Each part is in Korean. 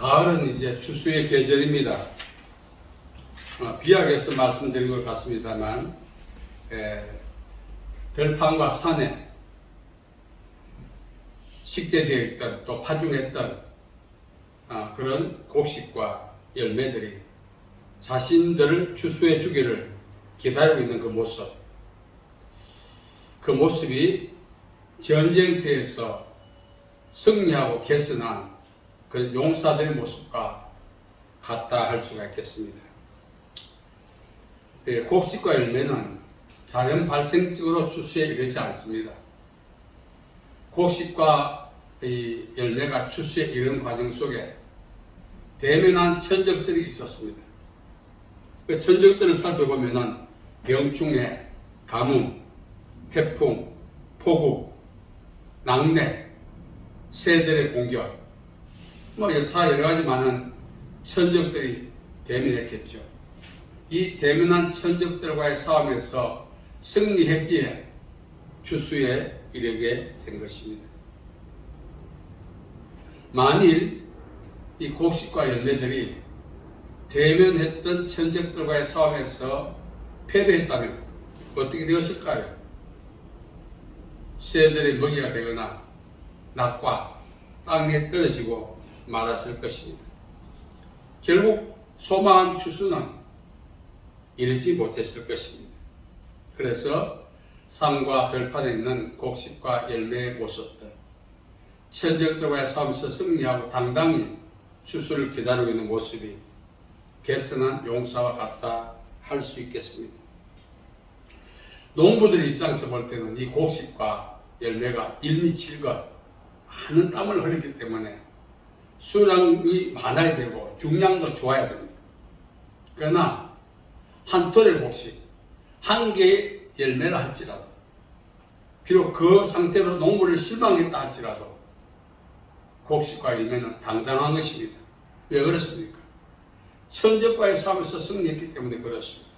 가을은 이제 추수의 계절입니다. 비약에서 말씀드린 것 같습니다만, 들판과 산에 식재되어 있던 또 파종했던 그런 곡식과 열매들이 자신들을 추수해 주기를 기다리고 있는 그 모습이 전쟁터에서 승리하고 개선한 그런 용사들의 모습과 같다 할 수가 있겠습니다. 곡식과 열매는 자연 발생적으로 추수에 이르지 않습니다. 곡식과 이 열매가 추수에 이르는 과정 속에 대면한 천적들이 있었습니다. 그 천적들을 살펴보면 병충해, 가뭄, 태풍, 폭우, 낙뢰, 새들의 공격, 다 여러 가지 많은 천적들이 대면했겠죠. 이 대면한 천적들과의 싸움에서 승리했기에 추수에 이르게 된 것입니다. 만일 이 곡식과 열매들이 대면했던 천적들과의 싸움에서 패배했다면 어떻게 되었을까요? 새들의 먹이가 되거나 낙과 땅에 떨어지고 말았을 것입니다. 결국 소망한 추수는 이르지 못했을 것입니다. 그래서 산과 들판에 있는 곡식과 열매의 모습들, 천적들과의 싸움에서 승리하고 당당히 추수를 기다리고 있는 모습이 개선한 용사와 같다 할 수 있겠습니다. 농부들의 입장에서 볼 때는 이 곡식과 열매가 일미칠것 많은 땀을 흘렸기 때문에 수량이 많아야 되고 중량도 좋아야 됩니다. 그러나 한 톨의 곡식, 한 개의 열매라 할지라도, 비록 그 상태로 농부를 실망했다 할지라도 곡식과 열매는 당당한 것입니다. 왜 그렇습니까? 천적과의 싸움에서 승리했기 때문에 그렇습니다.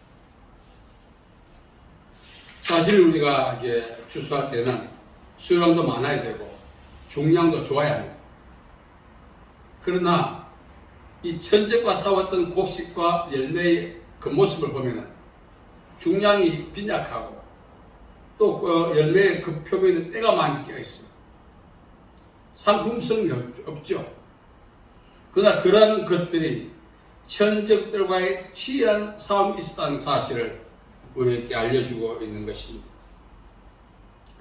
사실 우리가 이제 추수할 때는 수량도 많아야 되고 중량도 좋아야 합니다. 그러나 이 천적과 싸웠던 곡식과 열매의 그 모습을 보면 중량이 빈약하고 또 그 열매의 그 표면에 때가 많이 끼어 있습니다. 상품성이 없죠. 그러나 그런 것들이 천적들과의 치열한 싸움이 있었다는 사실을 우리에게 알려주고 있는 것입니다.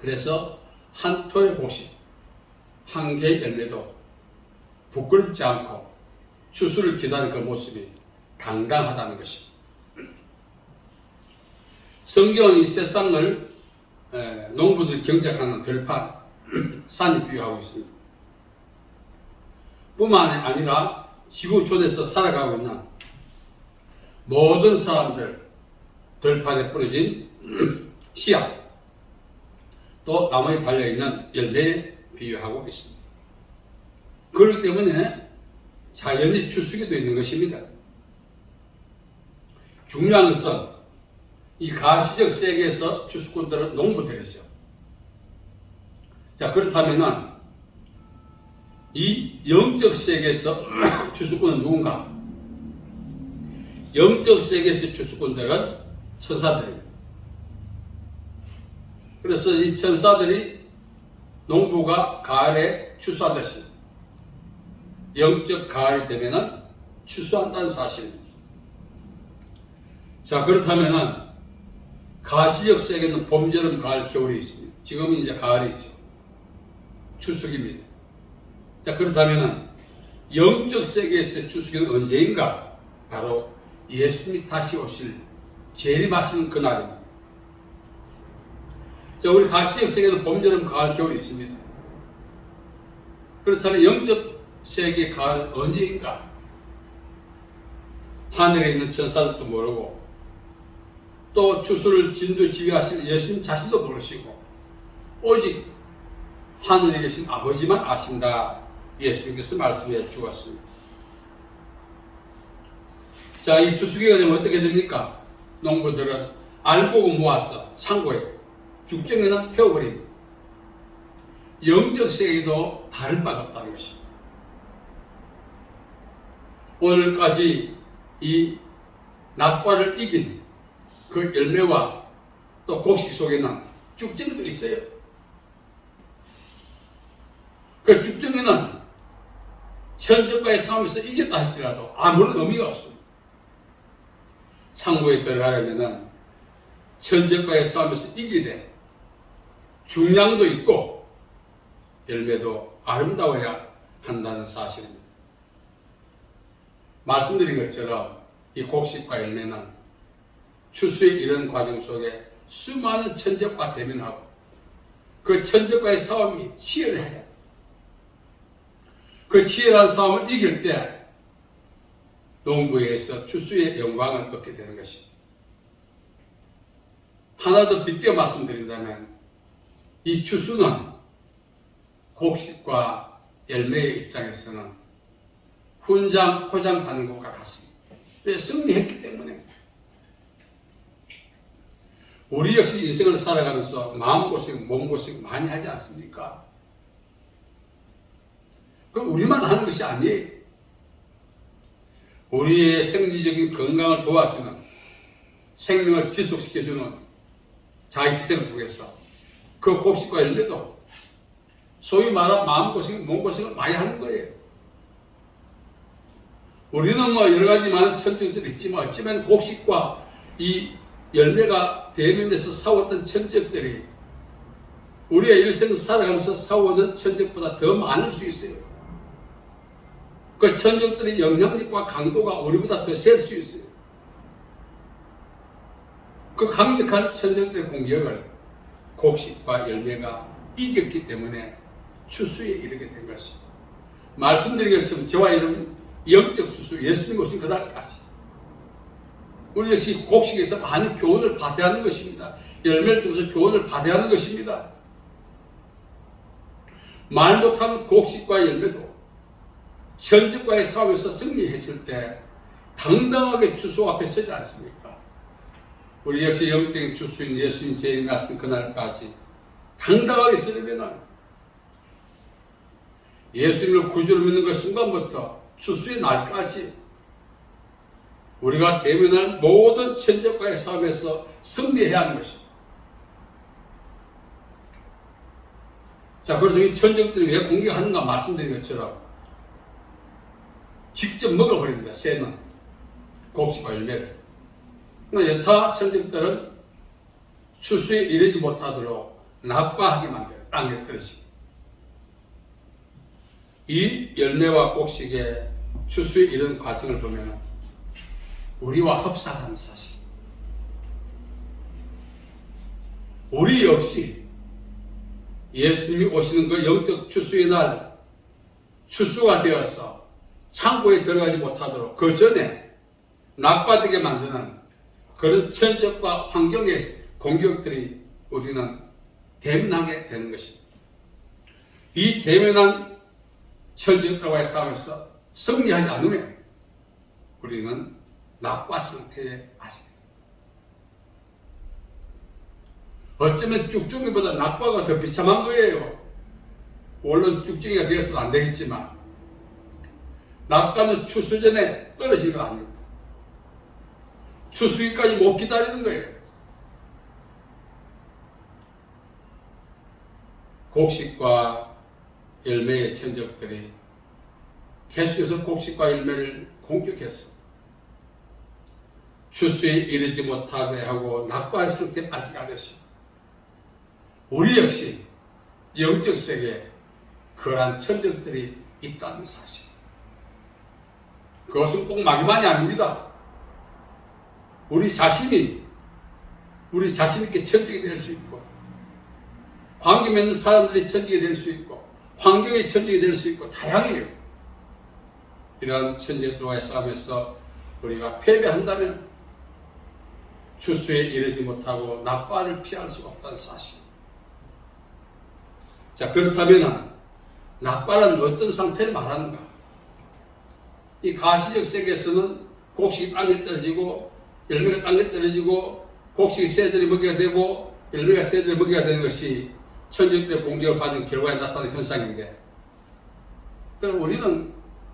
그래서 한 톨의 곡식, 한 개의 열매도 부끄럽지 않고 추수를 기다리는 그 모습이 당당하다는 것입니다. 성경은 이 세상을 농부들이 경작하는 들판, 산이 비유하고 있습니다. 뿐만 아니라 지구촌에서 살아가고 있는 모든 사람들, 들판에 뿌려진 씨앗, 또 나무에 달려있는 열매에 비유하고 있습니다. 그렇기 때문에 자연이 추수기도 있는 것입니다. 중요한 것은 이 가시적 세계에서 추수꾼들은 농부들이죠. 자, 그렇다면 이 영적 세계에서 추수꾼은 누군가? 영적 세계에서 추수꾼들은 천사들입니다. 그래서 이 천사들이 농부가 가을에 추수하듯이 영적 가을이 되면은 추수한다는 사실입니다. 자, 그렇다면은 가시적 세계는 봄, 여름, 가을, 겨울이 있습니다. 지금은 이제 가을이죠. 추수기입니다. 자, 그렇다면은 영적 세계에서 추수기는 언제인가? 바로 예수님이 다시 오실 재림하시는 그날입니다. 자, 우리 가시적 세계는 봄, 여름, 가을, 겨울이 있습니다. 그렇다면 영적 세계의 가을은 언제인가? 하늘에 있는 천사들도 모르고 또 추수를 진도 지휘하시는 예수님 자신도 모르시고 오직 하늘에 계신 아버지만 아신다. 예수님께서 말씀해 주었습니다. 자, 이 추수기가 되면 어떻게 됩니까? 농부들은 알곡을 모아서 창고에 죽정에는 태워버립니다. 영적 세계도 다를 바가 없다는 것입니다. 오늘까지 이 낙과를 이긴 그 열매와 또 곡식 속에는 쭉정이도 있어요. 그 쭉정이는 천적과의 싸움에서 이겼다 할지라도 아무런 의미가 없습니다. 창고에 들어가려면 천적과의 싸움에서 이기되 중량도 있고 열매도 아름다워야 한다는 사실입니다. 말씀드린 것처럼 이 곡식과 열매는 추수에 이른 과정 속에 수많은 천적과 대면하고 그 천적과의 싸움이 치열해요. 그 치열한 싸움을 이길 때 농부에서 추수의 영광을 얻게 되는 것입니다. 하나 더 빗대어 말씀드린다면 이 추수는 곡식과 열매의 입장에서는 훈장, 포장 받는 것과 같습니다. 왜? 승리했기 때문에. 우리 역시 인생을 살아가면서 마음고생, 몸고생 많이 하지 않습니까? 그럼 우리만 하는 것이 아니에요. 우리의 생리적인 건강을 도와주는, 생명을 지속시켜주는 자기 희생을 통해서 그 곡식과 열매도 소위 말하는 마음고생, 몸고생을 많이 하는 거예요. 우리는 뭐 여러 가지 많은 천적들이 있지만 어쩌면 곡식과 이 열매가 대면에서 싸웠던 천적들이 우리의 일생을 살아가면서 싸우는 천적보다 더 많을 수 있어요. 그 천적들의 영향력과 강도가 우리보다 더 셀 수 있어요. 그 강력한 천적들의 공격을 곡식과 열매가 이겼기 때문에 추수에 이르게 된 것입니다. 말씀드린 것처럼 저와 이런 영적 추수, 예수님 오신 그날까지 우리 역시 곡식에서 많은 교훈을 받아야 하는 것입니다. 열매를 통해서 교훈을 받아야 하는 것입니다. 말 못하는 곡식과 열매도 천적과의 싸움에서 승리했을 때 당당하게 추수 앞에 서지 않습니까? 우리 역시 영적인 추수인 예수님 재림 하신 그날까지 당당하게 서려면 예수님을 구주로 믿는 그 순간부터 추수의 날까지 우리가 대면할 모든 천적과의 싸움에서 승리해야 하는 것입니다. 자, 그래서 이 천적들이 왜 공격하는가 말씀드린 것처럼 직접 먹어버립니다. 새는 곡식과 열매를. 그러나 여타 천적들은 추수에 이르지 못하도록 낙과하게 만들어요. 땅에 떨어지고. 이 열매와 곡식의 추수에 이른 과정을 보면 우리와 흡사한 사실. 우리 역시 예수님이 오시는 그 영적 추수의 날 추수가 되어서 창고에 들어가지 못하도록 그 전에 낙과되게 만드는 그런 천적과 환경의 공격들이 우리는 대면하게 되는 것입니다. 이 대면한 천적과의 싸움에서 승리하지 않으면 우리는 낙과 상태에 빠지게 됩니다. 어쩌면 쭉쭉이보다 낙과가 더 비참한 거예요. 물론 쭉쭉이가 되어서는 안 되겠지만 낙과는 추수 전에 떨어지는 거 아닙니까? 추수기까지 못 기다리는 거예요. 곡식과 열매의 천적들이 계속해서 곡식과 열매를 공격해서 추수에 이르지 못하게 하고 낙과의 상태에 빠지게 하듯이 우리 역시 영적 세계에 그러한 천적들이 있다는 사실. 그것은 꼭 막이만이 아닙니다. 우리 자신이 자신있게 천적이 될 수 있고 관계 맺는 사람들이 천적이 될 수 있고 환경의 천적이 될 수 있고 다양해요. 이러한 천적과의 싸움에서 우리가 패배한다면 추수에 이르지 못하고 낙과를 피할 수가 없다는 사실. 자, 그렇다면 낙과는 어떤 상태를 말하는가? 이 가시적 세계에서는 곡식이 땅에 떨어지고 열매가 땅에 떨어지고 곡식이 새들이 먹이가 되고 열매가 새들이 먹이가 되는 것이 천적들의 공격을 받은 결과에 나타나는 현상인데, 그럼 우리는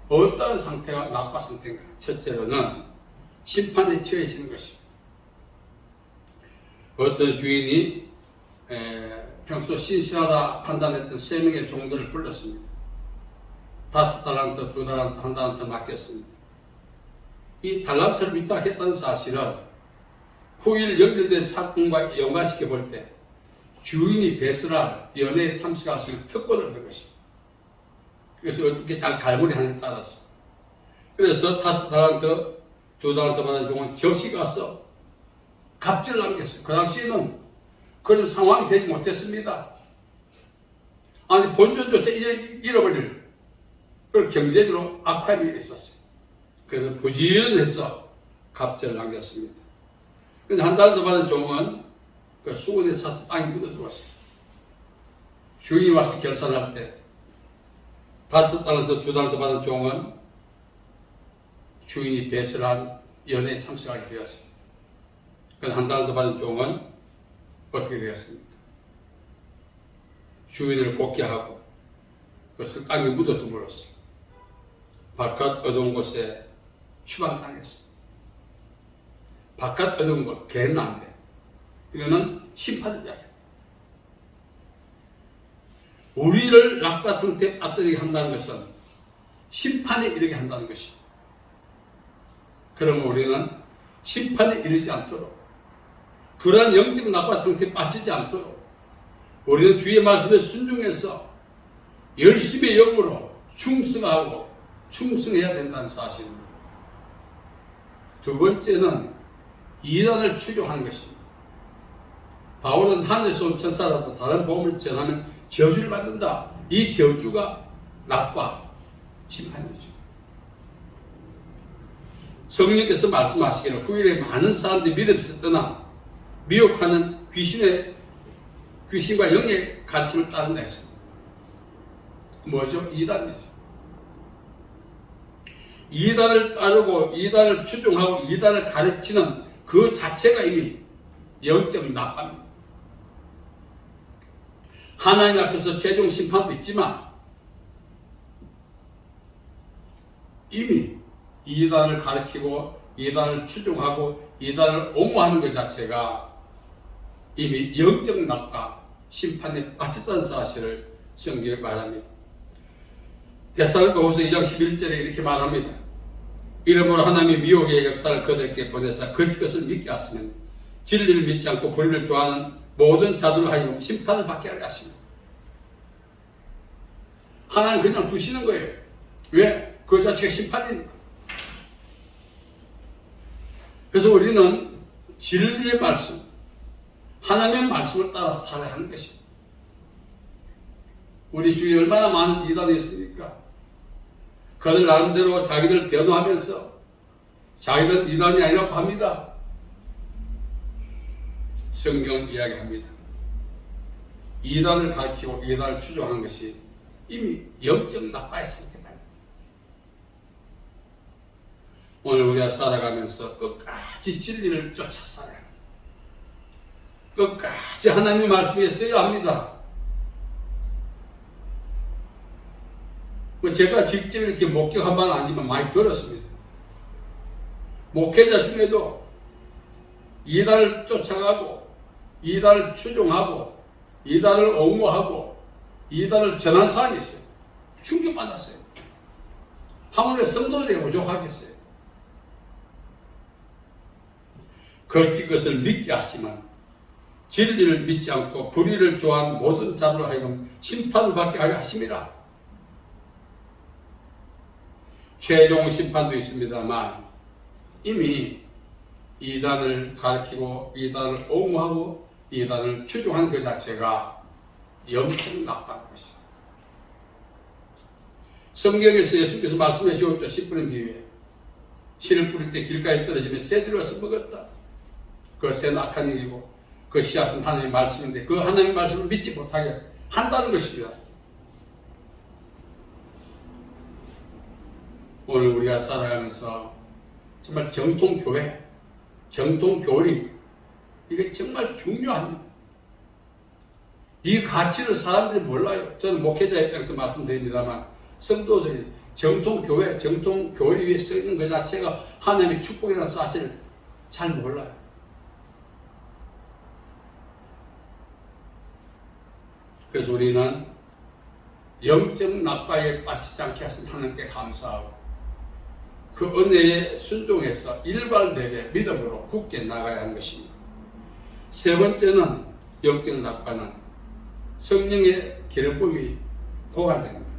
어떤 상태가 나빠 상태인가? 첫째로는 심판에 처해지는 것입니다. 어떤 주인이 평소 신실하다 판단했던 3명의 종들을 불렀습니다. 5달란트, 2달란트, 1달란트 맡겼습니다. 이 달란트를 위탁했다는 사실은 후일 연결된 사건과 연관시켜 볼 때 주인이 배설할 연회에 참석할 수 있는 특권을 얻는 것입니다. 그래서 어떻게 잘 갈무리 하느냐에 따라서. 그래서 5달란트, 2달란트 받은 종은 즉시 가서 갑질을 남겼어요. 그 당시에는 그런 상황이 되지 못했습니다. 아니, 본전조차 잃어버릴 그런 경제적으로 악화임이 있었어요. 그래서 부지런해서 갑절을 남겼습니다. 근데 1달란트 받은 종은 그 수건에 싸서 땅에 묻어두었어요. 주인이 와서 결산할 때 5달란트, 2달란트 받은 종은 주인이 배설한 연회에 참석하게 되었습니다. 그래서 1달란트 받은 종은 어떻게 되었습니까? 주인을 복귀하고 그것을 땅에 묻어둠으로써 바깥 어두운 곳에 추방당했습니다. 바깥 어두운 곳, 개는 안 돼. 이거는 심판을 이야기합니다. 우리를 낙과 상태에 빠뜨리게 한다는 것은 심판에 이르게 한다는 것입니다. 그러면 우리는 심판에 이르지 않도록, 그러한 영적 낙과 상태에 빠지지 않도록 우리는 주의 말씀에 순종해서 열심히 영으로 충성하고 충성해야 된다는 사실입니다. 두 번째는 이단을 추종하는 것입니다. 바울은 하늘에서 온 천사라도 다른 복음을 전하면 저주를 받는다. 이 저주가 낙과 심판이죠. 성령께서 말씀하시기를 후일에 많은 사람들이 믿음에서 떠나 미혹하는 귀신과 영의 가르침을 따른다 했습니다. 뭐죠? 이단이죠. 이단을 따르고 이단을 추종하고 이단을 가르치는 그 자체가 이미 영적 낙과입니다. 하나님 앞에서 최종 심판도 있지만 이미 이단을 가르치고 이단을 추종하고 이단을 옹호하는 것 자체가 이미 영적 낙과 심판에 빠졌다는 사실을 성경에 말합니다. 데살로니가후서 2장 11절에 이렇게 말합니다. 이러므로 하나님이 미혹의 역사를 그들에게 보내사 그 것을 믿게 하시면 진리를 믿지 않고 불의를 좋아하는 모든 자들을 하여 심판을 받게 하려 하십니다. 하나님 그냥 두시는 거예요. 왜? 그 자체가 심판이니까. 그래서 우리는 진리의 말씀, 하나님의 말씀을 따라 살아야 하는 것입니다. 우리 주위에 얼마나 많은 이단이 있습니까? 그들 나름대로 자기들 변호하면서 자기들 이단이 아니라고 합니다. 성경은 이야기합니다. 이단을 가르치고 이단을 추종하는 것이 이미 영적 낙과의 상태입니다. 오늘 우리가 살아가면서 끝까지 진리를 쫓아 살아야 합니다. 끝까지 하나님의 말씀에 써야 합니다. 제가 직접 이렇게 목격한 바는 아니지만 많이 들었습니다. 목회자 중에도 이단을 쫓아가고 이단을 추종하고 이단을 옹호하고 이단을 전한 사람이 있어요. 충격받았어요. 하물며 성도들이 오죽하겠어요. 그것을 믿게 하시면 진리를 믿지 않고 불의를 좋아하는 모든 자들로 하여금 심판을 받게 하려 하심이라. 최종 심판도 있습니다만 이미 이단을 가르치고 이단을 옹호하고 이단을 추종한 그 자체가 영적 낙과인 것이다. 성경에서 예수께서 말씀해 주었죠. 씨 뿌린 비유에 씨를 뿌릴 때 길가에 떨어지면 새들이 와서 먹었다. 그 새는 악한 일이고 그 씨앗은 하나님의 말씀인데 그 하나님의 말씀을 믿지 못하게 한다는 것입니다. 오늘 우리가 살아가면서 정말 정통교회, 정통교리 이게 정말 중요합니다. 이 가치를 사람들이 몰라요. 저는 목회자 입장에서 말씀드립니다만 성도들이 정통 교회, 정통 교리 위에 써 있는 것 자체가 하나님의 축복이라는 사실을 잘 몰라요. 그래서 우리는 영적 낙과에 빠지지 않게 하신 하나님께 감사하고 그 은혜에 순종해서 일관되게 믿음으로 굳게 나가야 하는 것입니다. 세 번째는 영적 낙과는 성령의 기름 부음이 고갈되는 거예요.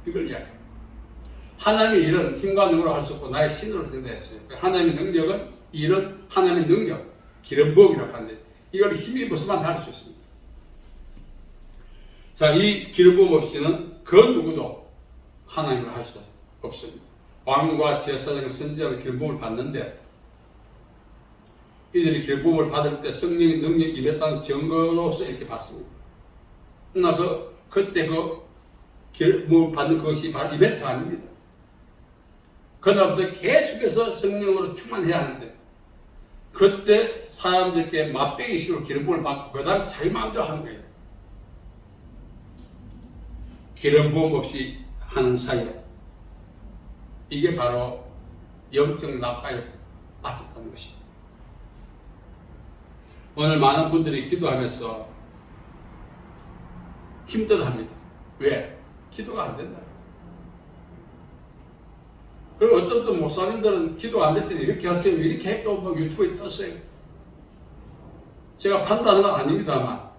이걸 이야기합니다. 하나님의 일은 힘과 능력으로 할 수 없고 나의 신으로 된다 했어요. 하나님의 능력은 일은 하나님의 능력, 기름 부음이라고 하는데 이걸 힘이 있어만 할 수 있습니다. 자, 이 기름 부음 없이는 그 누구도 하나님을 할 수 없습니다. 왕과 제사장, 선지자는 기름 부음을 받는데 이들이 기름 부음을 받을 때 성령의 능력이 임했다는 증거로서 이렇게 받습니다. 그러나 그때 기름 부음 받는 것이 바로 이벤트 아닙니다. 그날부터 계속해서 성령으로 충만해야 하는데 그때 사람들께 맛배기식으로 기름 부음을 받고 그 다음 자기 마음대로 하는 거예요. 기름 부음 없이 하는 사역, 이게 바로 영적 낙과에 빠졌다는 것입니다. 오늘 많은 분들이 기도하면서 힘들어합니다. 왜? 기도가 안 된다. 그리고 어떤 또 목사님들은 기도 안 됐더니 이렇게 하세요, 이렇게 했고 뭐 유튜브에 떴어요. 제가 판단하는 건 아닙니다만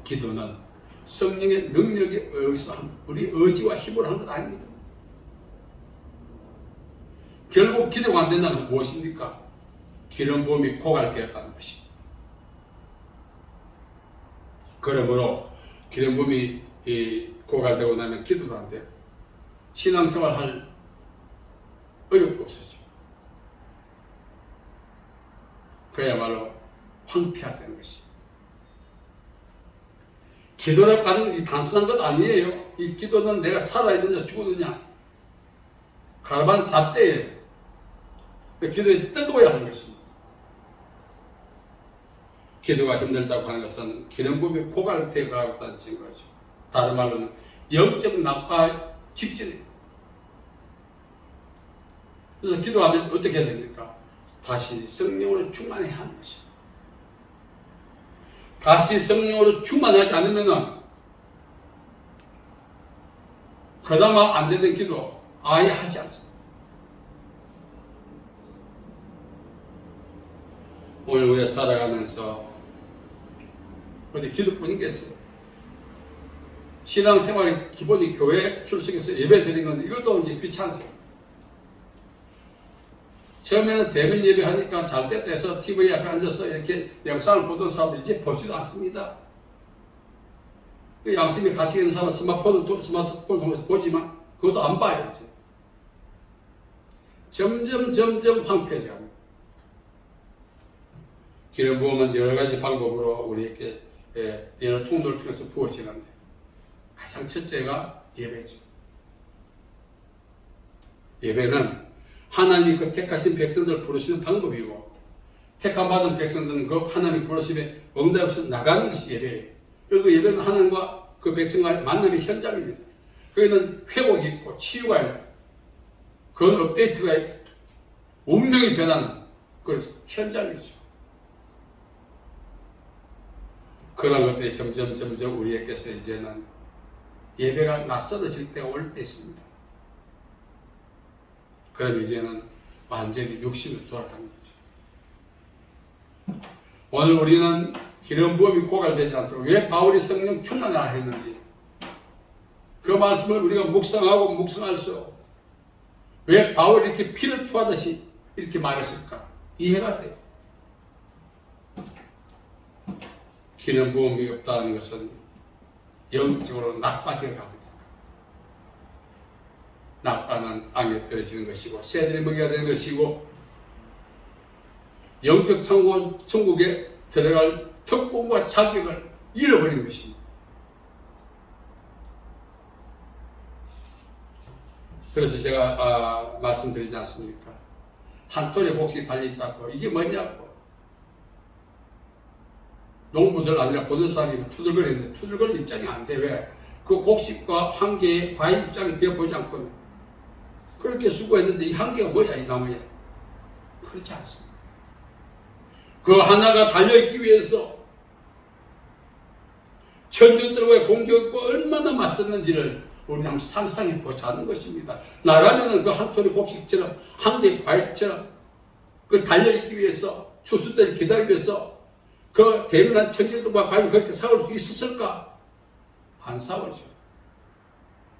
기도는 성령의 능력에 의해서 우리 의지와 힘으로 한 건 아닙니다. 결국 기도가 안 된다는 건 무엇입니까? 기름 부음이 고갈되었다는 것입니다. 그러므로 기름 부음이 고갈되고 나면 기도도 안 돼요. 신앙생활 할 의욕도 없어지죠. 그야말로 황폐화되는 것입니다. 기도라고 하는 게 단순한 것 아니에요. 이 기도는 내가 살아야 되느냐 죽느냐 가르반 잣대예요. 기도에 뜨거워야 하는 것입니다. 기도가 힘들다고 하는 것은 기름 부음이 고갈되어 가고 있다는 증거죠. 다른 말로는 영적 낙과 직전이에요. 그래서 기도하면 어떻게 해야 됩니까? 다시 성령으로 충만해야 하는 것입니다. 다시 성령으로 충만하지 않으면 그나마 안 되는 기도 아예 하지 않습니다. 오늘 우리가 살아가면서 어디 기도뿐이겠어요. 신앙생활의 기본이 교회 출석해서 예배 드리는 건데 이것도 이제 귀찮죠. 처음에는 대면 예배하니까 잘 됐다 해서 TV 앞에 앉아서 이렇게 영상을 보던 사람들이 이제 보지도 않습니다. 양심이 같이 있는 사람은 스마트폰을 통해서 보지만 그것도 안 봐요. 이제. 점점 황폐해져 갑니다. 기름 부음은 여러 가지 방법으로 우리에게 여러 통로를 통해서 부어지는데 가장 첫째가 예배죠. 예배는 하나님이 그 택하신 백성들을 부르시는 방법이고 택함받은 백성들은 그 하나님 부르심에 응답해서 나가는 것이 예배예요. 그리고 예배는 하나님과 그 백성과의 만남의 현장입니다. 거기는 회복이 있고 치유가 있고 그런 업데이트가 있고 운명이 변하는 그 현장이죠. 그런 것들이 점점 우리에게서 이제는 예배가 낯설어질 때가 올 때 있습니다. 그럼 이제는 완전히 육신으로 돌아가는 거죠. 오늘 우리는 기름 부음이 고갈되지 않도록 왜 바울이 성령 충만하라 했는지 그 말씀을 우리가 묵상할수록 왜 바울이 이렇게 피를 토하듯이 이렇게 말했을까 이해가 돼요. 기름 부음이 없다는 것은 영적으로 낙과되어 갑니다. 낙과는 땅에 떨어지는 것이고 새들이 먹여야 되는 것이고 영적 천국에 들어갈 특권과 자격을 잃어버리는 것입니다. 그래서 제가 말씀드리지 않습니까? 한 톨에 복식이 달려있다고 이게 뭐냐고 농부들 아니라 보는 사람이 투덜거리는데 투덜거리는 입장이 안 돼. 왜? 그 곡식과 한 개의 과일 입장이 되어보지 않고 그렇게 수고했는데 이 한 개가 뭐야, 이 나무에? 그렇지 않습니다. 그 하나가 달려있기 위해서 천적들과의 공격과 얼마나 맞섰는지를 우리는 한번 상상해 보자는 것입니다. 나라면은 그 한 톨의 곡식처럼 한 개의 과일처럼 그 달려있기 위해서 추수들을 기다리기 위해서 그 대면한 천적들과 과연 그렇게 싸울 수 있었을까? 안 싸우죠.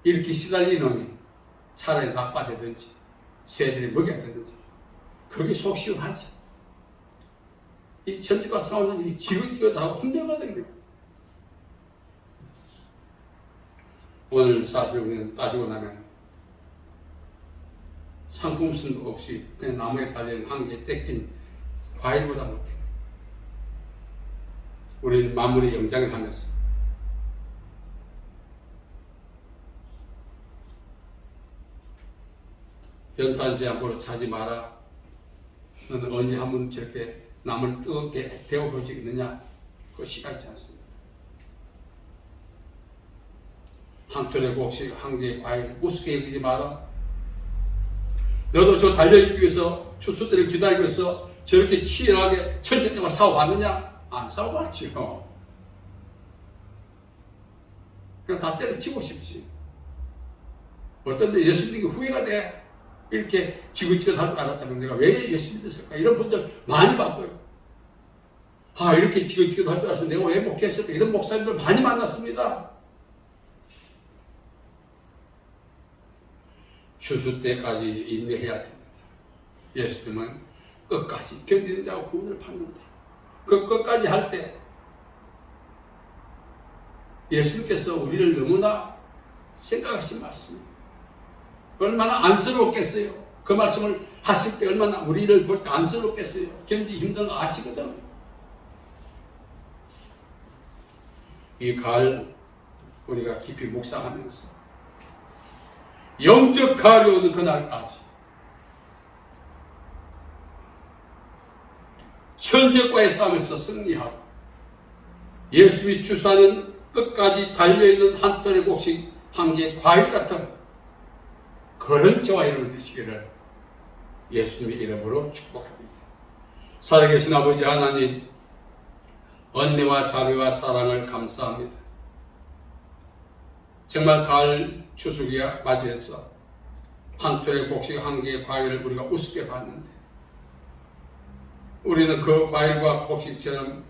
이렇게 시달리는 놈이 차라리 낙과되든지 새들이 먹여야 되든지 그게 속 시원하지. 이 천적과 싸우는 일이 지긋지긋하고 힘들거든요. 오늘 사실 우리는 따지고 나면 상품성도 없이 그냥 나무에 달린 한 개 떼낀 과일보다 못해. 우리는 마무리 영장을 하면서 연탄재 함부로 차지 마라. 너는 언제 한번 저렇게 남을 뜨겁게 데워볼 수 있느냐? 그거 시간치 않습니다. 한 톨의 곡식, 한 개의 과일 우습게 여기지 마라. 너도 저 달려있기 위해서 추수들을 기다리기 위해서 저렇게 치열하게 천적들과 싸워봤느냐? 안 싸워봤죠. 그냥 다 때려치고 싶지. 어떤 데 예수 믿는 게 후회가 돼. 이렇게 지긋지긋할 줄 알았다면 내가 왜 예수 믿었을까? 이런 분들 많이 봤고요. 아, 이렇게 지긋지긋할 줄 알았으면 내가 왜 목회했을까? 이런 목사님들 많이 만났습니다. 추수 때까지 인내해야 됩니다. 예수님은 끝까지 견디는 자가 구원을 받는다. 그 끝까지 할 때 예수님께서 우리를 너무나 생각하신 말씀입니다. 얼마나 안쓰럽겠어요. 그 말씀을 하실 때 얼마나 우리를 볼 때 안쓰럽겠어요. 견디기 힘든 거 아시거든. 이 가을 우리가 깊이 묵상하면서 영적 가을이 오는 그날까지 천적과의 싸움에서 승리하고 예수님이 주사하는 끝까지 달려있는 한 톨의 곡식 한 개의 과일 같은 그런 저와 여러분 되시기를 예수님의 이름으로 축복합니다. 살아계신 아버지 하나님, 은혜와 자비와 사랑을 감사합니다. 정말 가을 추수기가 맞이해서 한 톨의 곡식 한 개의 과일을 우리가 우습게 봤는데 우리는 그 과일과 곡식처럼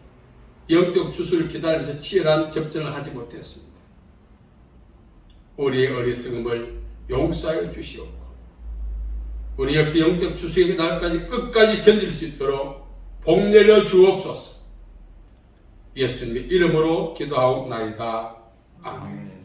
영적 추수를 기다리면서 치열한 접전을 하지 못했습니다. 우리의 어리석음을 용서하여 주시옵고 우리 역시 영적 추수의 날까지 끝까지 견딜 수 있도록 복 내려 주옵소서. 예수님의 이름으로 기도하옵나이다. 아멘.